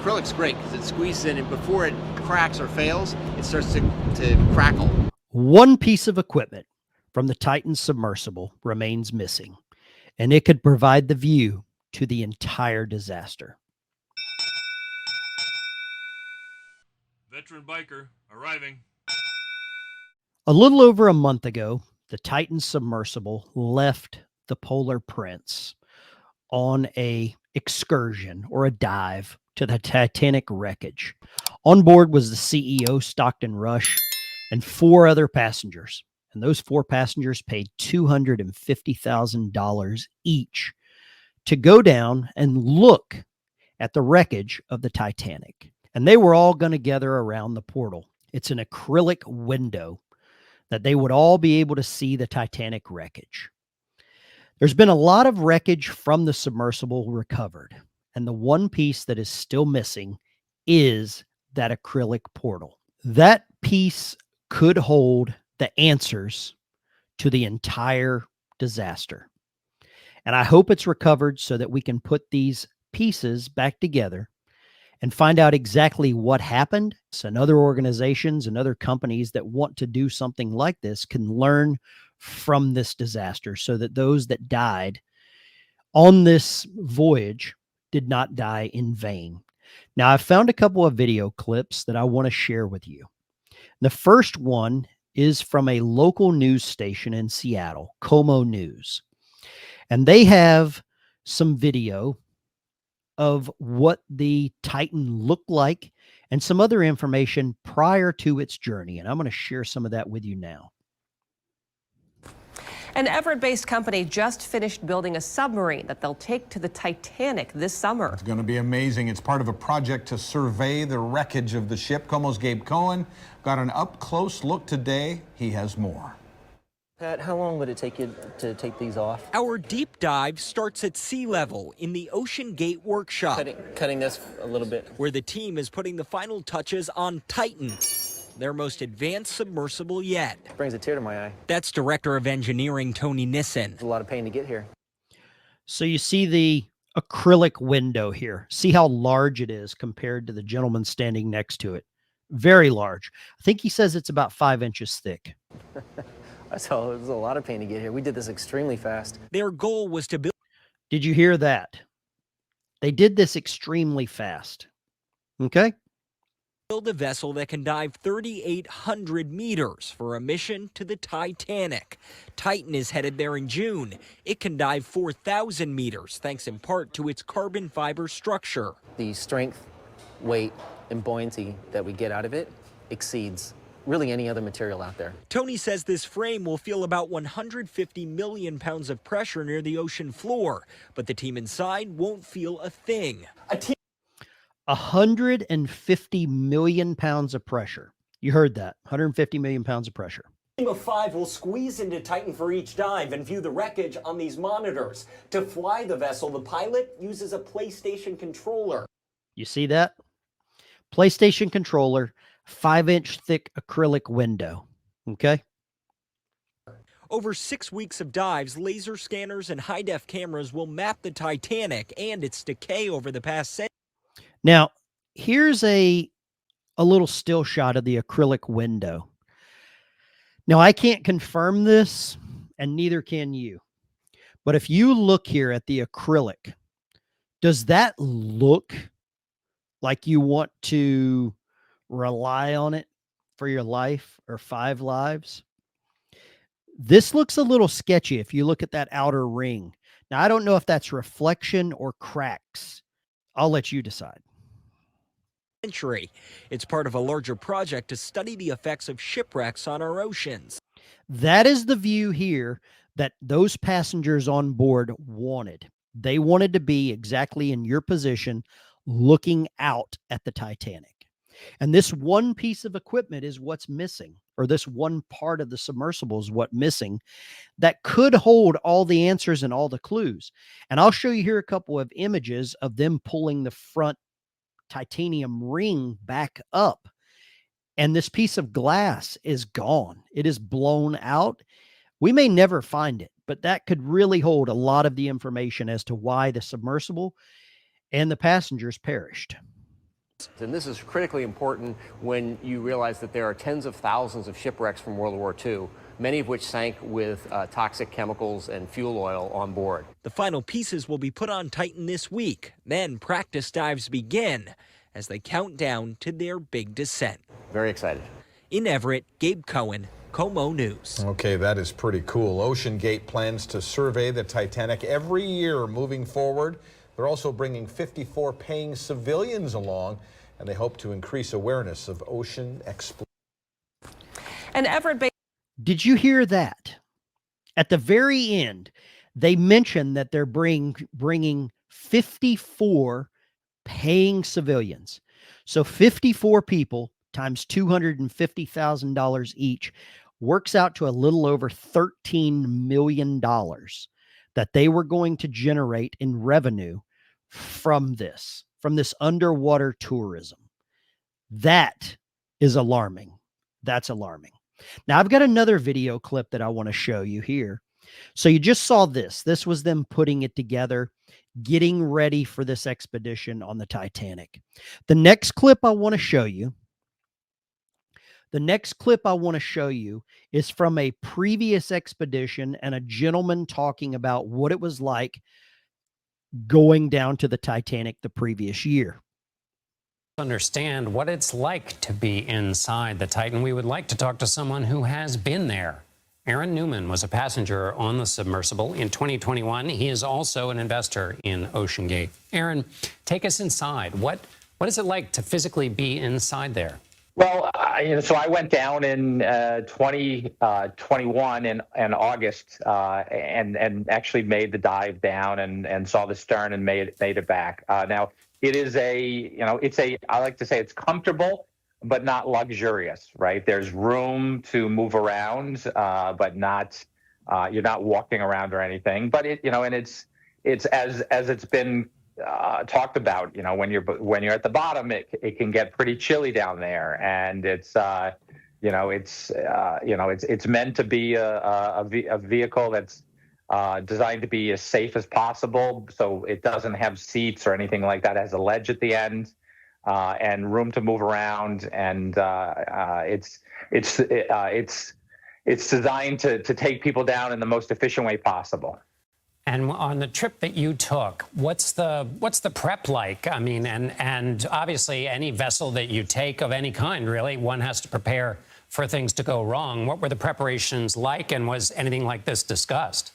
acrylic's great because it squeezes in, and before it cracks or fails, it starts to crackle. One piece of equipment from the Titan submersible remains missing, and it could provide the view to the entire disaster. VeteranBiker arriving. A little over a month ago, the Titan submersible left the Polar Prince on a excursion or a dive to the Titanic wreckage. On board was the CEO, Stockton Rush, and 4 other passengers. And those 4 passengers paid $250,000 each to go down and look at the wreckage of the Titanic. And they were all going to gather around the portal. It's an acrylic window that they would all be able to see the Titanic wreckage. There's been a lot of wreckage from the submersible recovered, and the one piece that is still missing is that acrylic portal. That piece could hold the answers to the entire disaster. And I hope it's recovered so that we can put these pieces back together and find out exactly what happened. And other organizations and other companies that want to do something like this can learn from this disaster so that those that died on this voyage did not die in vain. Now, I've found a couple of video clips that I want to share with you. The first one is from a local news station in Seattle, Como News. And they have some video of what the Titan looked like and some other information prior to its journey. And I'm going to share some of that with you now. An Everett-based company just finished building a submarine that they'll take to the Titanic this summer. It's going to be amazing. It's part of a project to survey the wreckage of the ship. Como's Gabe Cohen got an up-close look today. He has more. Pat, how long would it take you to take these off? Our deep dive starts at sea level in the Ocean Gate workshop. Cutting this a little bit. Where the team is putting the final touches on Titan, their most advanced submersible yet. Brings a tear to my eye. That's Director of Engineering Tony Nissen. It's a lot of pain to get here. So you see the acrylic window here. See how large it is compared to the gentleman standing next to it. Very large. I think he says it's about 5 inches thick. So it was a lot of pain to get here. We did this extremely fast. Their goal was to build. Did you hear that? They did this extremely fast. Okay. Build a vessel that can dive 3,800 meters for a mission to the Titanic. Titan is headed there in June. It can dive 4,000 meters, thanks in part to its carbon fiber structure. The strength, weight, and buoyancy that we get out of it exceeds really any other material out there. Tony says this frame will feel about 150 million pounds of pressure near the ocean floor, but the team inside won't feel a thing. 150 million pounds of pressure. You heard that. 150 million pounds of pressure. A team of 5 will squeeze into Titan for each dive and view the wreckage on these monitors. To fly the vessel, the pilot uses a PlayStation controller. You see that? PlayStation controller, 5-inch thick acrylic window. Okay. Over 6 weeks of dives, laser scanners and high-def cameras will map the Titanic and its decay over the past century. Now, here's a little still shot of the acrylic window. Now, I can't confirm this, and neither can you. But if you look here at the acrylic, does that look like you want to rely on it for your life or 5 lives? This looks a little sketchy if you look at that outer ring. Now, I don't know if that's reflection or cracks. I'll let you decide. It's part of a larger project to study the effects of shipwrecks on our oceans. That is the view here that those passengers on board wanted. They wanted to be exactly in your position, looking out at the Titanic. And this one piece of equipment is what's missing, or this one part of the submersible is what's missing that could hold all the answers and all the clues. And I'll show you here a couple of images of them pulling the front titanium ring back up. And this piece of glass is gone. It is blown out. We may never find it, but that could really hold a lot of the information as to why the submersible and the passengers perished. And this is critically important when you realize that there are tens of thousands of shipwrecks from World War II, many of which sank with toxic chemicals and fuel oil on board. The final pieces will be put on Titan this week. Then practice dives begin as they count down to their big descent. Very excited. In Everett, Gabe Cohen, Como News. Okay, that is pretty cool. OceanGate plans to survey the Titanic every year moving forward. They're also bringing 54 paying civilians along, and they hope to increase awareness of ocean exploration. And Everett. Did you hear that? At the very end, they mentioned that they're bringing 54 paying civilians. So 54 people times $250,000 each works out to a little over $13 million that they were going to generate in revenue from this underwater tourism. That is alarming. That's alarming. Now, I've got another video clip that I want to show you here. So you just saw this. This was them putting it together, getting ready for this expedition on the Titanic. The next clip I want to show you is from a previous expedition and a gentleman talking about what it was like going down to the Titanic the previous year. Understand what it's like to be inside the Titan. We would like to talk to someone who has been there. Aaron Newman was a passenger on the submersible in 2021. He is also an investor in OceanGate. Aaron, take us inside. What is it like to physically be inside there? Well, so I went down in 2021 in August and actually made the dive down and saw the stern and made it back. Now, it is I like to say it's comfortable, but not luxurious, right? There's room to move around, but not, you're not walking around or anything. But and it's as it's been talked about, when you're at the bottom, it can get pretty chilly down there, and it's meant to be a vehicle that's designed to be as safe as possible. So it doesn't have seats or anything like that. It has a ledge at the end and room to move around, and it's designed to take people down in the most efficient way possible. And on the trip that you took, what's the prep like? I mean, and obviously any vessel that you take of any kind, really, one has to prepare for things to go wrong. What were the preparations like, and was anything like this discussed?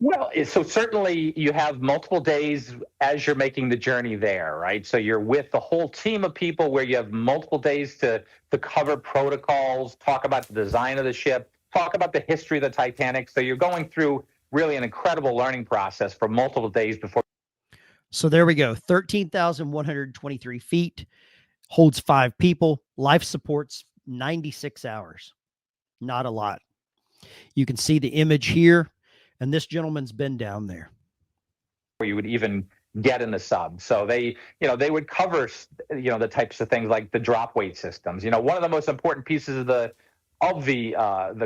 Well, so certainly you have multiple days as you're making the journey there, right? So you're with the whole team of people where you have multiple days to cover protocols, talk about the design of the ship, talk about the history of the Titanic. So you're going through really an incredible learning process for multiple days before. So there we go. 13,123 feet, holds 5 people, life supports 96 hours. Not a lot. You can see the image here, and this gentleman's been down there. You would even get in the sub. So they would cover, the types of things like the drop weight systems. One of the most important pieces of the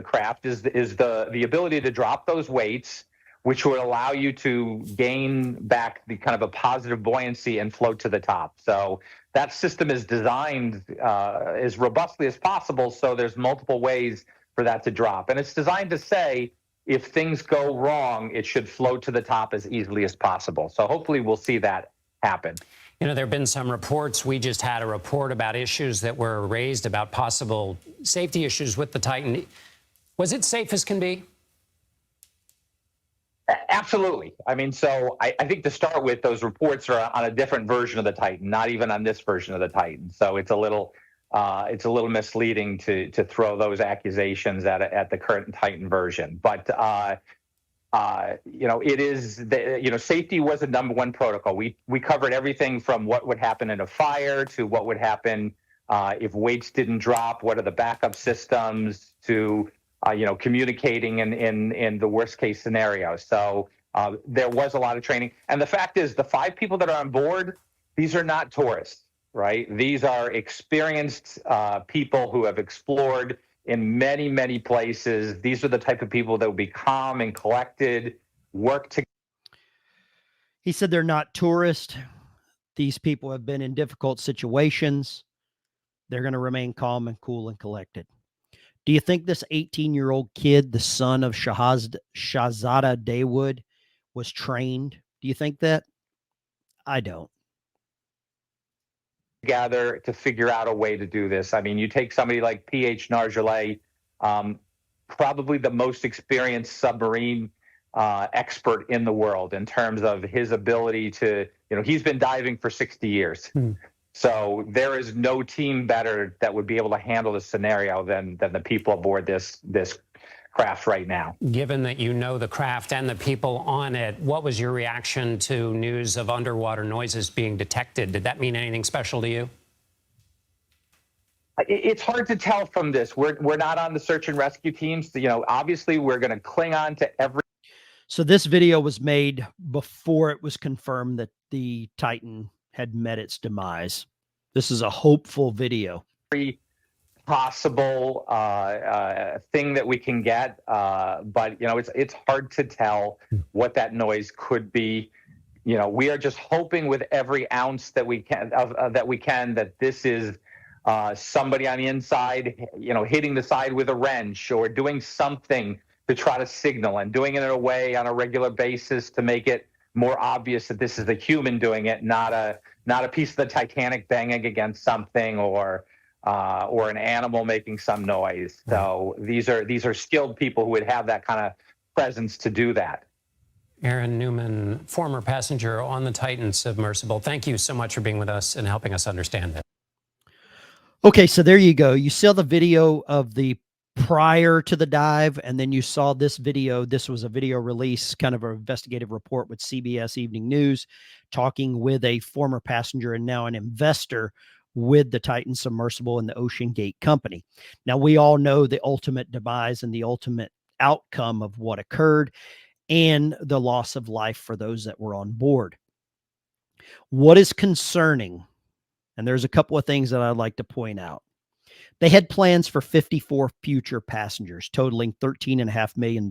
craft is the ability to drop those weights, which would allow you to gain back the kind of a positive buoyancy and float to the top. So that system is designed as robustly as possible. So there's multiple ways for that to drop, and it's designed to say, if things go wrong, it should float to the top as easily as possible. So hopefully we'll see that happen. There have been some reports. We just had a report about issues that were raised about possible safety issues with the Titan. Was it safe as can be? Absolutely. I mean, so I think to start with, those reports are on a different version of the Titan, not even on this version of the Titan. So it's a little misleading to throw those accusations at the current Titan version. But it is, safety was the number one protocol. We covered everything from what would happen in a fire to what would happen if weights didn't drop, what are the backup systems, to, communicating in the worst case scenario. So there was a lot of training. And the fact is, the 5 people that are on board, these are not tourists, right? These are experienced people who have explored in many, many places. These are the type of people that will be calm and collected, work together. He said they're not tourists. These people have been in difficult situations. They're going to remain calm and cool and collected. Do you think this 18-year-old kid, the son of Shahzada Dawood, was trained? Do you think that? I don't. Together to figure out a way to do this. I mean, you take somebody like P.H. Nargeolet, probably the most experienced submarine expert in the world in terms of his ability to, he's been diving for 60 years. So there is no team better that would be able to handle this scenario than the people aboard this craft right now. Given that you know the craft and the people on it, what was your reaction to news of underwater noises being detected? Did that mean anything special to you? It's hard to tell from this. We're not on the search and rescue teams. Obviously we're going to cling on to every. So this video was made before it was confirmed that the Titan had met its demise. This is a hopeful video. Possible thing that we can get, but it's hard to tell what that noise could be. We are just hoping with every ounce that we can that this is somebody on the inside, hitting the side with a wrench or doing something to try to signal, and doing it in a way on a regular basis to make it more obvious that this is a human doing it, not a piece of the Titanic banging against something or an animal making some noise. So these are skilled people who would have that kind of presence to do that. Aaron Newman, former passenger on the Titan submersible, thank you so much for being with us and helping us understand that. Okay, so there you go. You saw the video of the prior to the dive, and then you saw this video. This was a video release, kind of an investigative report with CBS Evening News, talking with a former passenger and now an investor with the Titan submersible and the Ocean Gate Company. Now, we all know the ultimate demise and the ultimate outcome of what occurred and the loss of life for those that were on board. What is concerning, and there's a couple of things that I'd like to point out. They had plans for 54 future passengers, totaling $13.5 million.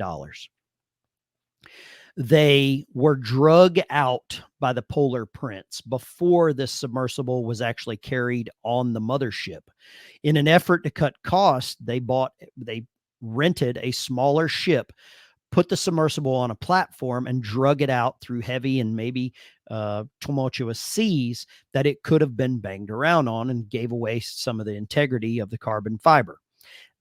They were drug out by the Polar Prince before this submersible was actually carried on the mothership. In an effort to cut costs, they rented a smaller ship, put the submersible on a platform, and drug it out through heavy and maybe tumultuous seas that it could have been banged around on, and gave away some of the integrity of the carbon fiber.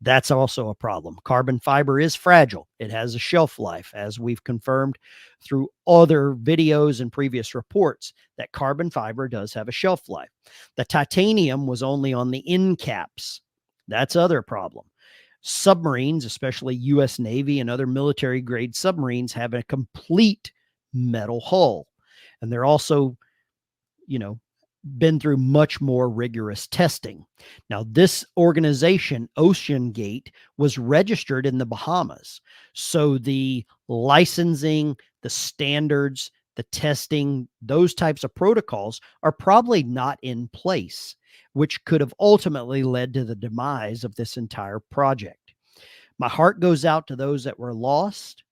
That's also a problem. Carbon fiber is fragile. It has a shelf life, as we've confirmed through other videos and previous reports, that carbon fiber does have a shelf life. The titanium was only on the end caps. That's other problem. Submarines, especially U.S. Navy and other military grade submarines, have a complete metal hull. And they're also, been through much more rigorous testing. Now, this organization, Ocean Gate, was registered in the Bahamas. So the licensing, the standards, the testing, those types of protocols are probably not in place, which could have ultimately led to the demise of this entire project. My heart goes out to those that were lost.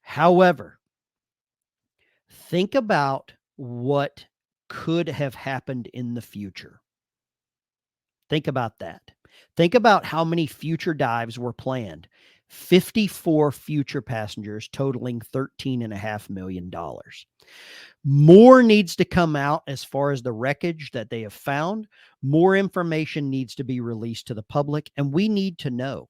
However, think about what could have happened in the future. Think about that. Think about how many future dives were planned. 54 future passengers totaling $13.5 million. More needs to come out as far as the wreckage that they have found. More information needs to be released to the public, and we need to know.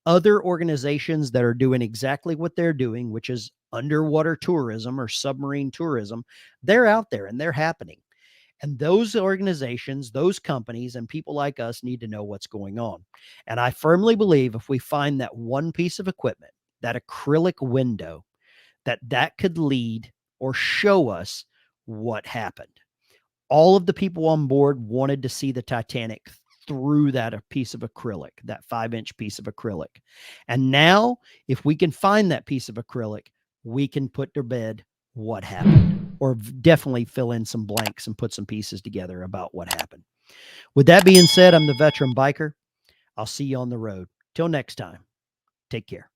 Other organizations that are doing exactly what they're doing, which is underwater tourism or submarine tourism, they're out there and they're happening. And those organizations, those companies, and people like us need to know what's going on. And I firmly believe if we find that one piece of equipment, that acrylic window, that could lead or show us what happened. All of the people on board wanted to see the Titanic through that piece of acrylic, that 5-inch piece of acrylic. And now, if we can find that piece of acrylic, we can put to bed what happened, or definitely fill in some blanks and put some pieces together about what happened. With that being said, I'm the Veteran Biker. I'll see you on the road. Till next time, take care.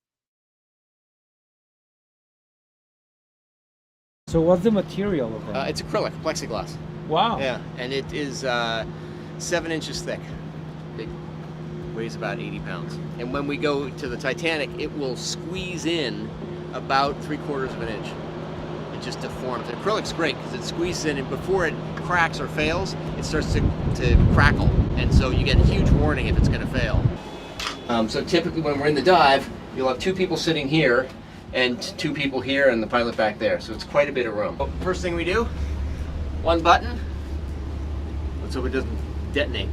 So what's the material of that? It's acrylic, plexiglass. Wow. Yeah, and it is 7 inches thick. It weighs about 80 pounds. And when we go to the Titanic, it will squeeze in about 3/4 of an inch. It just deforms. Acrylic's great because it squeezes in, and before it cracks or fails, it starts to crackle. And so you get a huge warning if it's going to fail. So typically when we're in the dive, you'll have 2 people sitting here and 2 people here and the pilot back there. So it's quite a bit of room. First thing we do, 1 button. Let's hope it doesn't detonate.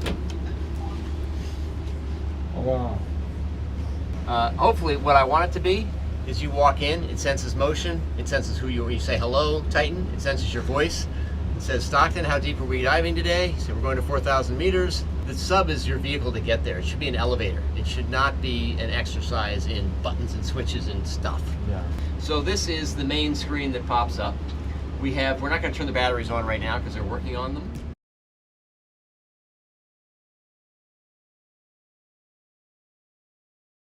Wow. Hopefully what I want it to be is you walk in, it senses motion, it senses who you are. You say, hello, Titan, it senses your voice. It says, Stockton, how deep are we diving today? You say, we're going to 4,000 meters. The sub is your vehicle to get there. It should be an elevator. It should not be an exercise in buttons and switches and stuff. Yeah. So this is the main screen that pops up. We're not going to turn the batteries on right now because they're working on them.